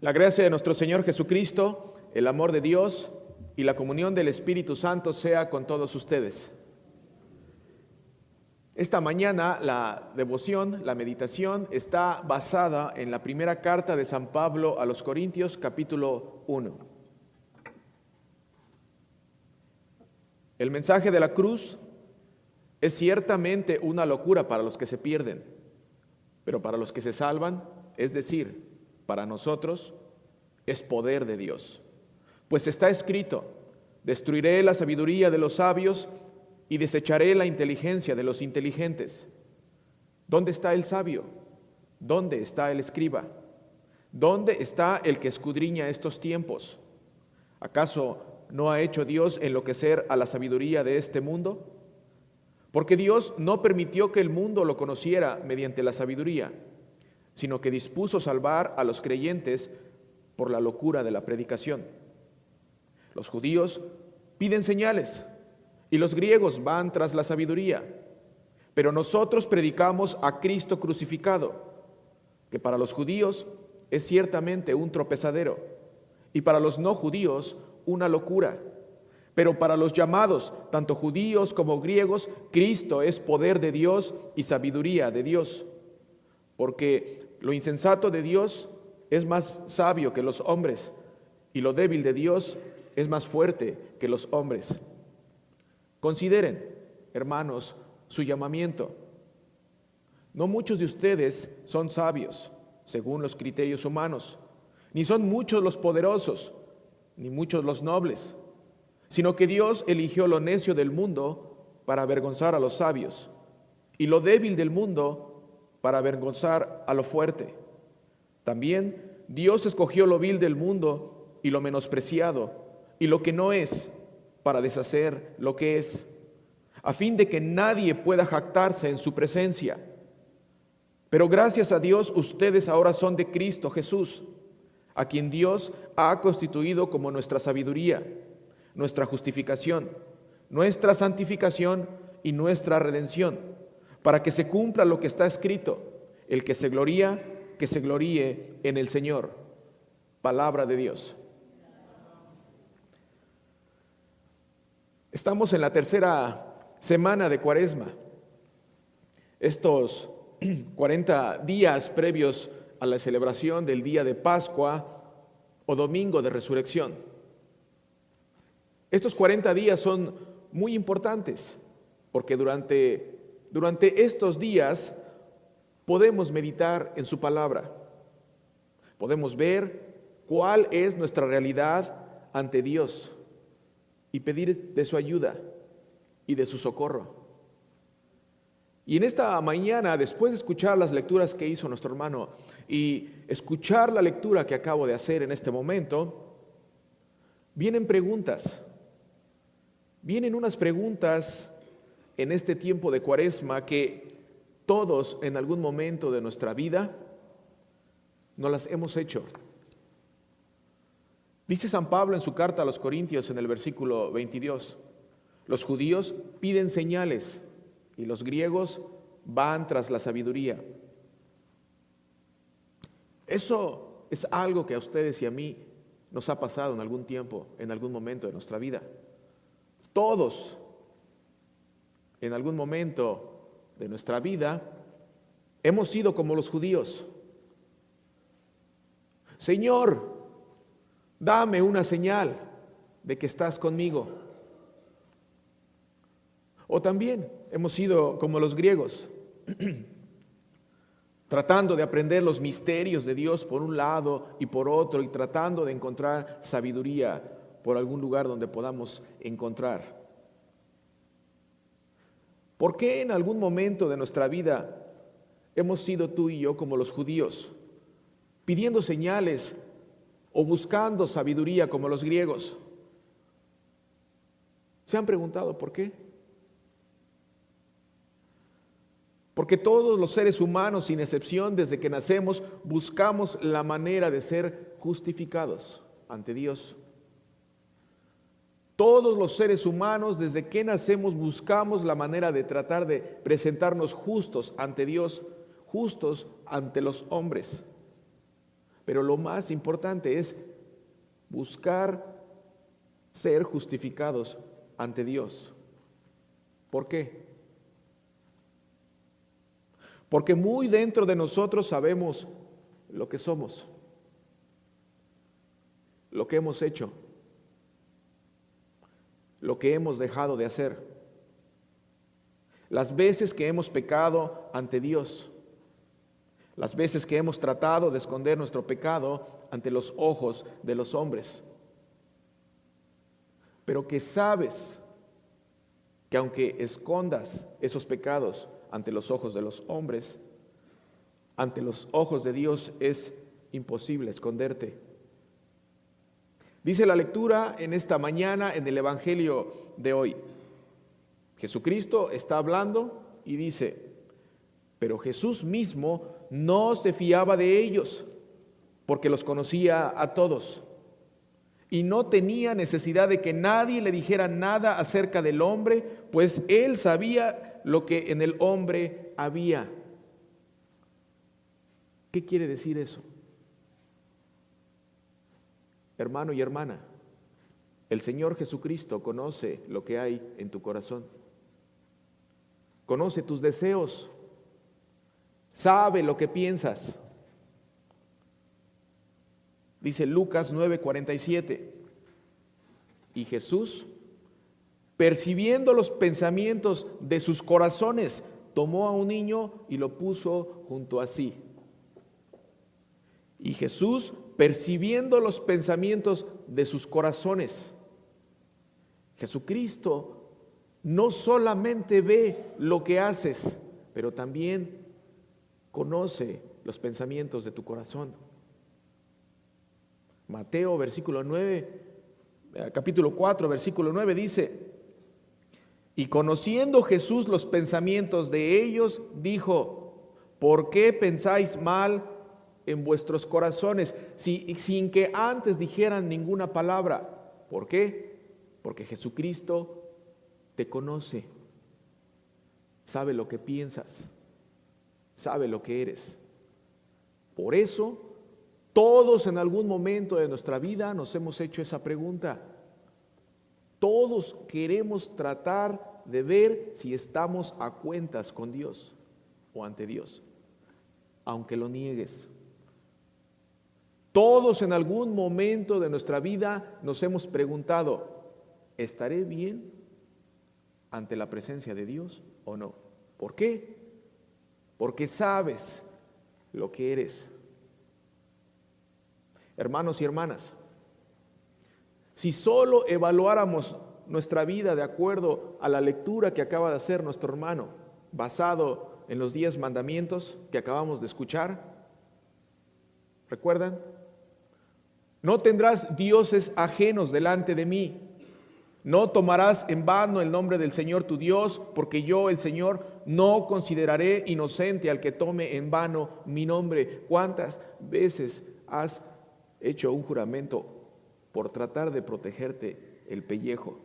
La gracia de nuestro Señor Jesucristo, el amor de Dios y la comunión del Espíritu Santo sea con todos ustedes. Esta mañana la devoción, la meditación está basada en la primera carta de San Pablo a los Corintios, capítulo 1. El mensaje de la cruz es ciertamente una locura para los que se pierden, pero para los que se salvan, es decir, para nosotros, es poder de Dios. Pues está escrito: destruiré la sabiduría de los sabios y desecharé la inteligencia de los inteligentes. ¿Dónde está el sabio? ¿Dónde está el escriba? ¿Dónde está el que escudriña estos tiempos? ¿Acaso no ha hecho Dios enloquecer a la sabiduría de este mundo? Porque Dios no permitió que el mundo lo conociera mediante la sabiduría, sino que dispuso salvar a los creyentes por la locura de la predicación. Los judíos piden señales y los griegos van tras la sabiduría, pero nosotros predicamos a Cristo crucificado, que para los judíos es ciertamente un tropezadero y para los no judíos una locura, pero para los llamados, tanto judíos como griegos, Cristo es poder de Dios y sabiduría de Dios, porque lo insensato de Dios es más sabio que los hombres, y lo débil de Dios es más fuerte que los hombres. Consideren, hermanos, su llamamiento. No muchos de ustedes son sabios, según los criterios humanos, ni son muchos los poderosos, ni muchos los nobles, sino que Dios eligió lo necio del mundo para avergonzar a los sabios, y lo débil del mundo para avergonzar a lo fuerte. También Dios escogió lo vil del mundo y lo menospreciado y lo que no es, para deshacer lo que es, a fin de que nadie pueda jactarse en su presencia. Pero gracias a Dios ustedes ahora son de Cristo Jesús, a quien Dios ha constituido como nuestra sabiduría, nuestra justificación, nuestra santificación y nuestra redención, para que se cumpla lo que está escrito: el que se gloría, que se gloríe en el Señor. Palabra de Dios. Estamos en la tercera semana de Cuaresma. Estos 40 días previos a la celebración del día de Pascua o Domingo de Resurrección. Estos 40 días son muy importantes porque durante estos días podemos meditar en su palabra. Podemos ver cuál es nuestra realidad ante Dios y pedir de su ayuda y de su socorro. Y en esta mañana, después de escuchar las lecturas que hizo nuestro hermano y escuchar la lectura que acabo de hacer en este momento, vienen preguntas. Vienen unas preguntas en este tiempo de Cuaresma que todos en algún momento de nuestra vida nos las hemos hecho. Dice San Pablo en su carta a los Corintios en el versículo 22, los judíos piden señales y los griegos van tras la sabiduría. Eso es algo que a ustedes y a mí nos ha pasado en algún tiempo, en algún momento de nuestra vida. Todos, en algún momento de nuestra vida, hemos sido como los judíos. Señor, dame una señal de que estás conmigo. O también hemos sido como los griegos, tratando de aprender los misterios de Dios por un lado y por otro, y tratando de encontrar sabiduría por algún lugar donde podamos encontrar. ¿Por qué en algún momento de nuestra vida hemos sido tú y yo como los judíos, pidiendo señales o buscando sabiduría como los griegos? ¿Se han preguntado por qué? Porque todos los seres humanos, sin excepción, desde que nacemos, buscamos la manera de ser justificados ante Dios. Todos los seres humanos, desde que nacemos, buscamos la manera de tratar de presentarnos justos ante Dios, justos ante los hombres. Pero lo más importante es buscar ser justificados ante Dios. ¿Por qué? Porque muy dentro de nosotros sabemos lo que somos, lo que hemos hecho, lo que hemos dejado de hacer, las veces que hemos pecado ante Dios, las veces que hemos tratado de esconder nuestro pecado ante los ojos de los hombres. Pero que sabes que aunque escondas esos pecados ante los ojos de los hombres, ante los ojos de Dios es imposible esconderte. Dice la lectura en esta mañana en el Evangelio de hoy. Jesucristo está hablando y dice: pero Jesús mismo no se fiaba de ellos, porque los conocía a todos, y no tenía necesidad de que nadie le dijera nada acerca del hombre, pues él sabía lo que en el hombre había. ¿Qué quiere decir eso? Hermano y hermana, el Señor Jesucristo conoce lo que hay en tu corazón, conoce tus deseos, sabe lo que piensas. Dice Lucas 9:47, y Jesús, percibiendo los pensamientos de sus corazones, tomó a un niño y lo puso junto a sí. Y Jesús, percibiendo los pensamientos de sus corazones, Jesucristo no solamente ve lo que haces, pero también conoce los pensamientos de tu corazón. Mateo capítulo 4, versículo 9 dice: y conociendo Jesús los pensamientos de ellos, dijo: ¿por qué pensáis mal en vuestros corazones? Sin que antes dijeran ninguna palabra. ¿Por qué? Porque Jesucristo te conoce, sabe lo que piensas, sabe lo que eres. Por eso, todos en algún momento de nuestra vida nos hemos hecho esa pregunta. Todos queremos tratar de ver si estamos a cuentas con Dios o ante Dios, aunque lo niegues. Todos en algún momento de nuestra vida nos hemos preguntado: ¿estaré bien ante la presencia de Dios o no? ¿Por qué? Porque sabes lo que eres. Hermanos y hermanas, si solo evaluáramos nuestra vida de acuerdo a la lectura que acaba de hacer nuestro hermano, basado en los 10 mandamientos que acabamos de escuchar, ¿recuerdan? No tendrás dioses ajenos delante de mí. No tomarás en vano el nombre del Señor tu Dios, porque yo, el Señor, no consideraré inocente al que tome en vano mi nombre. ¿Cuántas veces has hecho un juramento por tratar de protegerte el pellejo?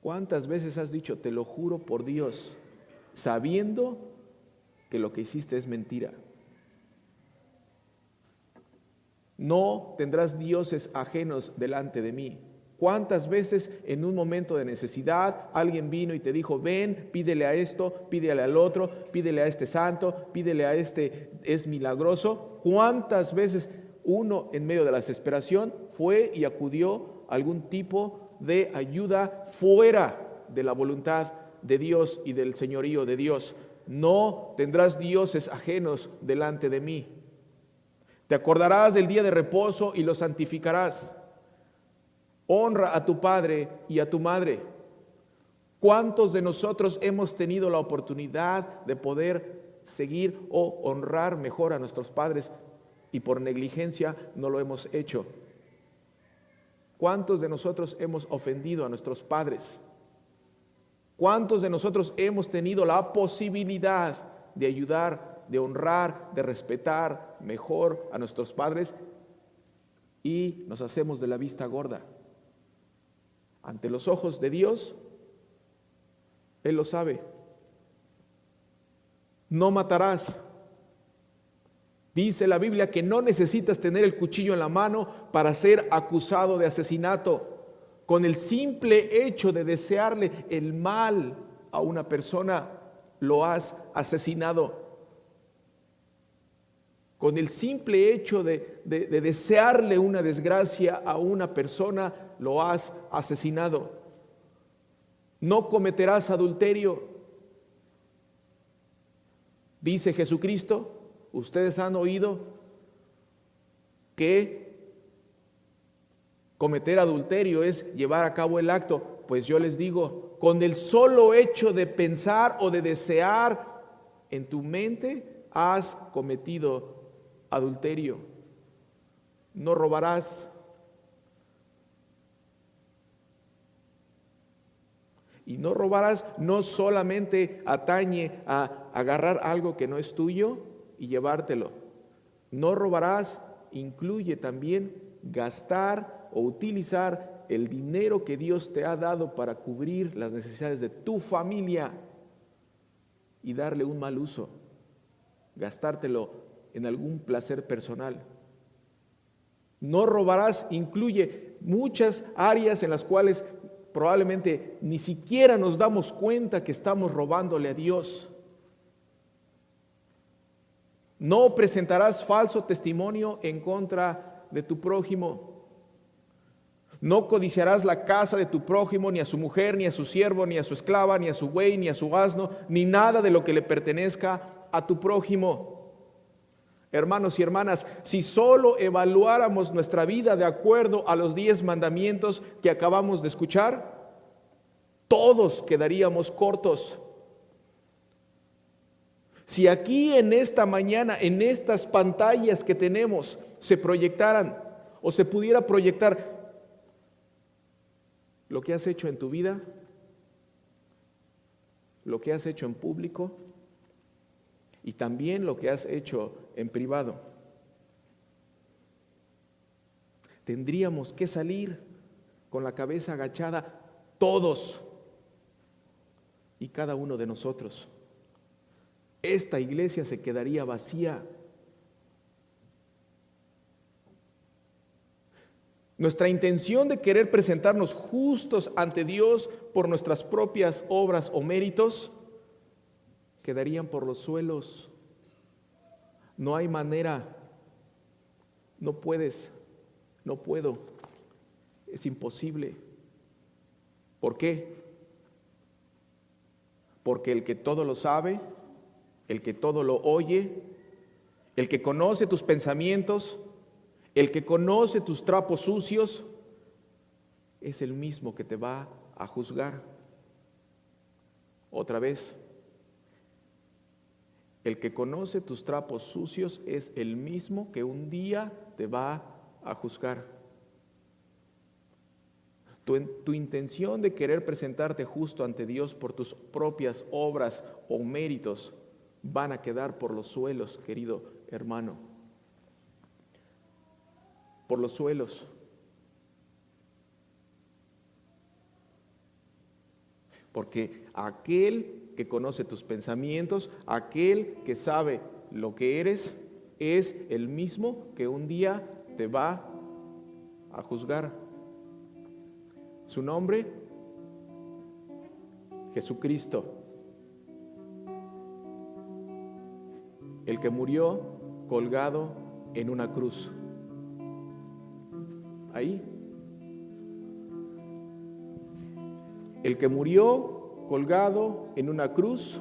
¿Cuántas veces has dicho: te lo juro por Dios, sabiendo que lo que hiciste es mentira? No tendrás dioses ajenos delante de mí. ¿Cuántas veces en un momento de necesidad alguien vino y te dijo: ven, pídele a esto, pídele al otro, pídele a este santo, pídele a este, es milagroso? ¿Cuántas veces uno en medio de la desesperación fue y acudió a algún tipo de ayuda fuera de la voluntad de Dios y del señorío de Dios? No tendrás dioses ajenos delante de mí. Te acordarás del día de reposo y lo santificarás. Honra a tu padre y a tu madre. ¿Cuántos de nosotros hemos tenido la oportunidad de poder seguir o honrar mejor a nuestros padres y por negligencia no lo hemos hecho? ¿Cuántos de nosotros hemos ofendido a nuestros padres? ¿Cuántos de nosotros hemos tenido la posibilidad de ayudar, de honrar, de respetar mejor a nuestros padres y nos hacemos de la vista gorda? Ante los ojos de Dios, Él lo sabe. No matarás. Dice la Biblia que no necesitas tener el cuchillo en la mano para ser acusado de asesinato. Con el simple hecho de desearle el mal a una persona, lo has asesinado. Con el simple hecho de desearle una desgracia a una persona, lo has asesinado. No cometerás adulterio. Dice Jesucristo, ustedes han oído que cometer adulterio es llevar a cabo el acto. Pues yo les digo, con el solo hecho de pensar o de desear en tu mente, has cometido adulterio. No robarás. Y no robarás no solamente atañe a agarrar algo que no es tuyo y llevártelo. No robarás incluye también gastar o utilizar el dinero que Dios te ha dado para cubrir las necesidades de tu familia y darle un mal uso, gastártelo en algún placer personal. No robarás incluye muchas áreas en las cuales probablemente ni siquiera nos damos cuenta que estamos robándole a Dios. No presentarás falso testimonio en contra de tu prójimo. No codiciarás la casa de tu prójimo, ni a su mujer, ni a su siervo, ni a su esclava, ni a su buey, ni a su asno, ni nada de lo que le pertenezca a tu prójimo. Hermanos y hermanas, si solo evaluáramos nuestra vida de acuerdo a los 10 mandamientos que acabamos de escuchar, todos quedaríamos cortos. Si aquí en esta mañana, en estas pantallas que tenemos, se proyectaran o se pudiera proyectar lo que has hecho en tu vida, lo que has hecho en público y también lo que has hecho en privado, tendríamos que salir con la cabeza agachada todos y cada uno de nosotros. Esta iglesia se quedaría vacía. Nuestra intención de querer presentarnos justos ante Dios por nuestras propias obras o méritos quedarían por los suelos. No hay manera, no puedes, no puedo, es imposible. ¿Por qué? Porque el que todo lo sabe, el que todo lo oye, el que conoce tus pensamientos, el que conoce tus trapos sucios, es el mismo que te va a juzgar. Otra vez, el que conoce tus trapos sucios es el mismo que un día te va a juzgar. Tu intención de querer presentarte justo ante Dios por tus propias obras o méritos van a quedar por los suelos, querido hermano. Por los suelos. Porque aquel que conoce tus pensamientos, aquel que sabe lo que eres, es el mismo que un día te va a juzgar. Su nombre, Jesucristo, el que murió colgado en una cruz. Ahí. El que murió colgado en una cruz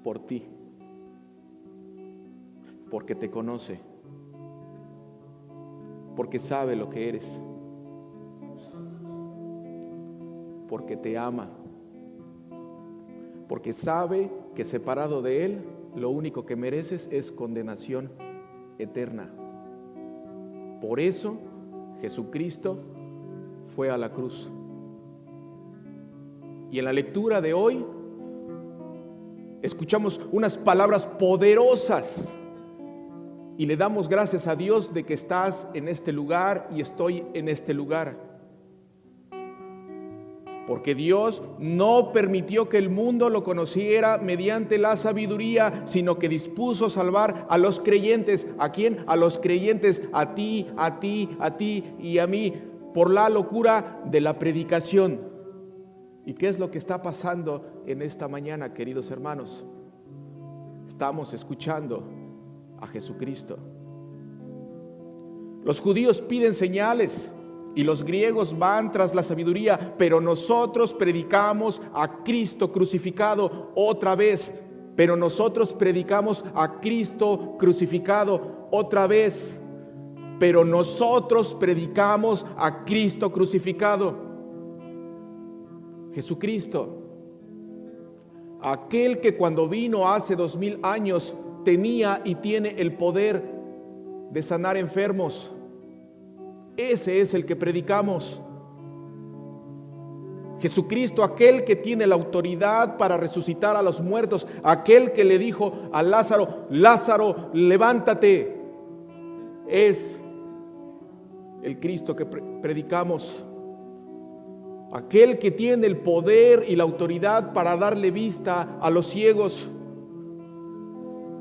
por ti, porque te conoce, porque sabe lo que eres, porque te ama, porque sabe que separado de Él, lo único que mereces es condenación eterna. Por eso Jesucristo fue a la cruz. Y en la lectura de hoy escuchamos unas palabras poderosas y le damos gracias a Dios de que estás en este lugar y estoy en este lugar. Porque Dios no permitió que el mundo lo conociera mediante la sabiduría, sino que dispuso salvar a los creyentes. ¿A quién? A los creyentes, a ti, a ti, a ti y a mí, por la locura de la predicación. ¿Y qué es lo que está pasando en esta mañana, queridos hermanos? Estamos escuchando a Jesucristo. Los judíos piden señales y los griegos van tras la sabiduría, pero nosotros predicamos a Cristo crucificado otra vez. Pero nosotros predicamos a Cristo crucificado otra vez. Pero nosotros predicamos a Cristo crucificado. Jesucristo, aquel que cuando vino hace 2000 años tenía y tiene el poder de sanar enfermos. Ese es el que predicamos. Jesucristo, aquel que tiene la autoridad para resucitar a los muertos, aquel que le dijo a Lázaro: Lázaro, levántate, es el Cristo que predicamos. Aquel que tiene el poder y la autoridad para darle vista a los ciegos.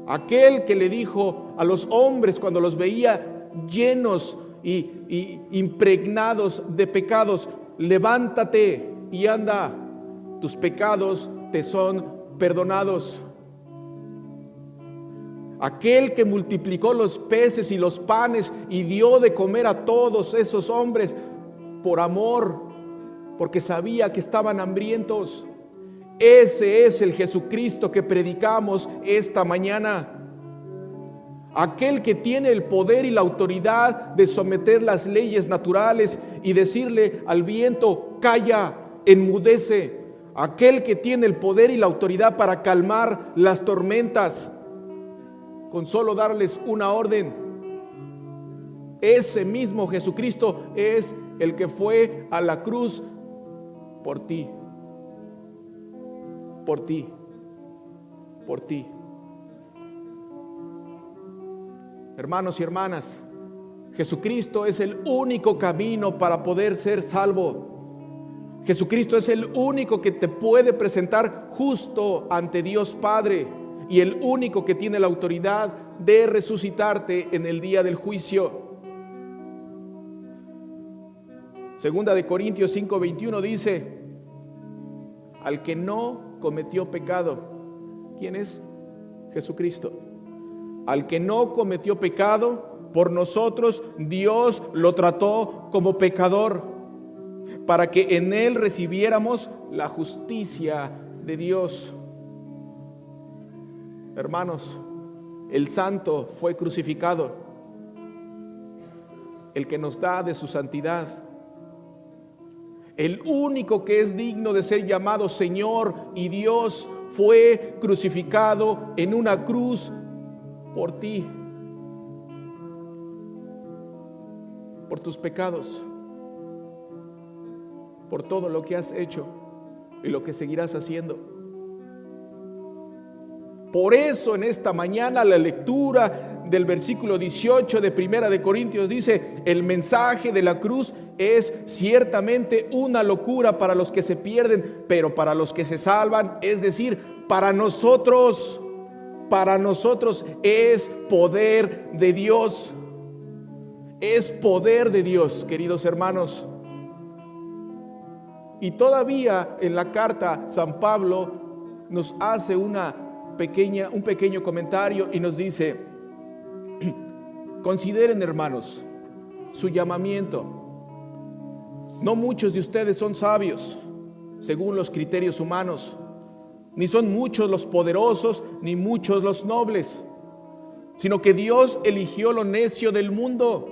Aquel que le dijo a los hombres cuando los veía llenos y impregnados de pecados: levántate y anda, tus pecados te son perdonados. Aquel que multiplicó los peces y los panes y dio de comer a todos esos hombres por amor, porque sabía que estaban hambrientos. Ese es el Jesucristo que predicamos esta mañana. Aquel que tiene el poder y la autoridad de someter las leyes naturales y decirle al viento: calla, enmudece. Aquel que tiene el poder y la autoridad para calmar las tormentas con solo darles una orden. Ese mismo Jesucristo es el que fue a la cruz por ti, por ti, por ti. Hermanos y hermanas, Jesucristo es el único camino para poder ser salvo. Jesucristo es el único que te puede presentar justo ante Dios Padre y el único que tiene la autoridad de resucitarte en el día del juicio. Segunda de Corintios 5:21 dice: al que no cometió pecado. ¿Quién es? Jesucristo. Al que no cometió pecado, por nosotros Dios lo trató como pecador, para que en él recibiéramos la justicia de Dios. Hermanos, el santo fue crucificado, el que nos da de su santidad. El único que es digno de ser llamado Señor y Dios fue crucificado en una cruz por ti, por tus pecados, por todo lo que has hecho y lo que seguirás haciendo. Por eso en esta mañana la lectura del versículo 18 de Primera de Corintios dice: el mensaje de la cruz es ciertamente una locura para los que se pierden, pero para los que se salvan, es decir, para nosotros es poder de Dios. Es poder de Dios, queridos hermanos. Y todavía en la carta San Pablo nos hace un pequeño comentario y nos dice: consideren, hermanos, su llamamiento. No muchos de ustedes son sabios según los criterios humanos, ni son muchos los poderosos, ni muchos los nobles, sino que Dios eligió lo necio del mundo.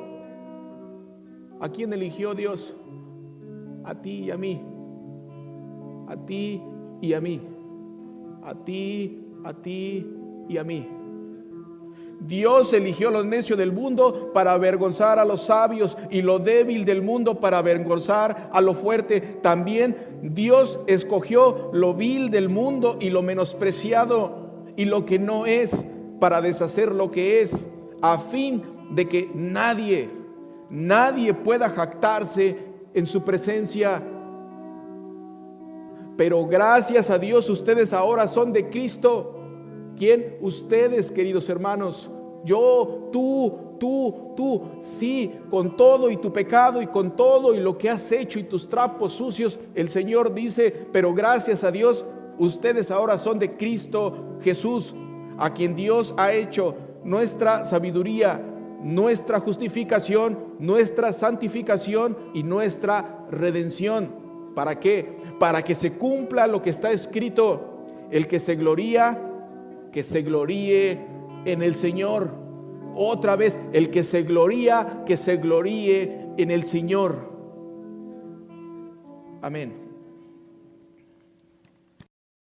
¿A quién eligió Dios? A ti y a mí. A ti y a mí. A ti y a mí. Dios eligió lo necio del mundo para avergonzar a los sabios y lo débil del mundo para avergonzar a lo fuerte. También Dios escogió lo vil del mundo y lo menospreciado y lo que no es para deshacer lo que es, a fin de que nadie pueda jactarse en su presencia. pero gracias a Dios ustedes ahora son de Cristo. ¿Quién? Ustedes, queridos hermanos. Yo, tú, sí, con todo y tu pecado y con todo y lo que has hecho y tus trapos sucios, el Señor dice, pero gracias a Dios, ustedes ahora son de Cristo Jesús, a quien Dios ha hecho nuestra sabiduría, nuestra justificación, nuestra santificación y nuestra redención. ¿Para qué? Para que se cumpla lo que está escrito: el que se gloría, que se gloríe en el Señor. Otra vez, el que se gloría, que se gloríe en el Señor. Amén.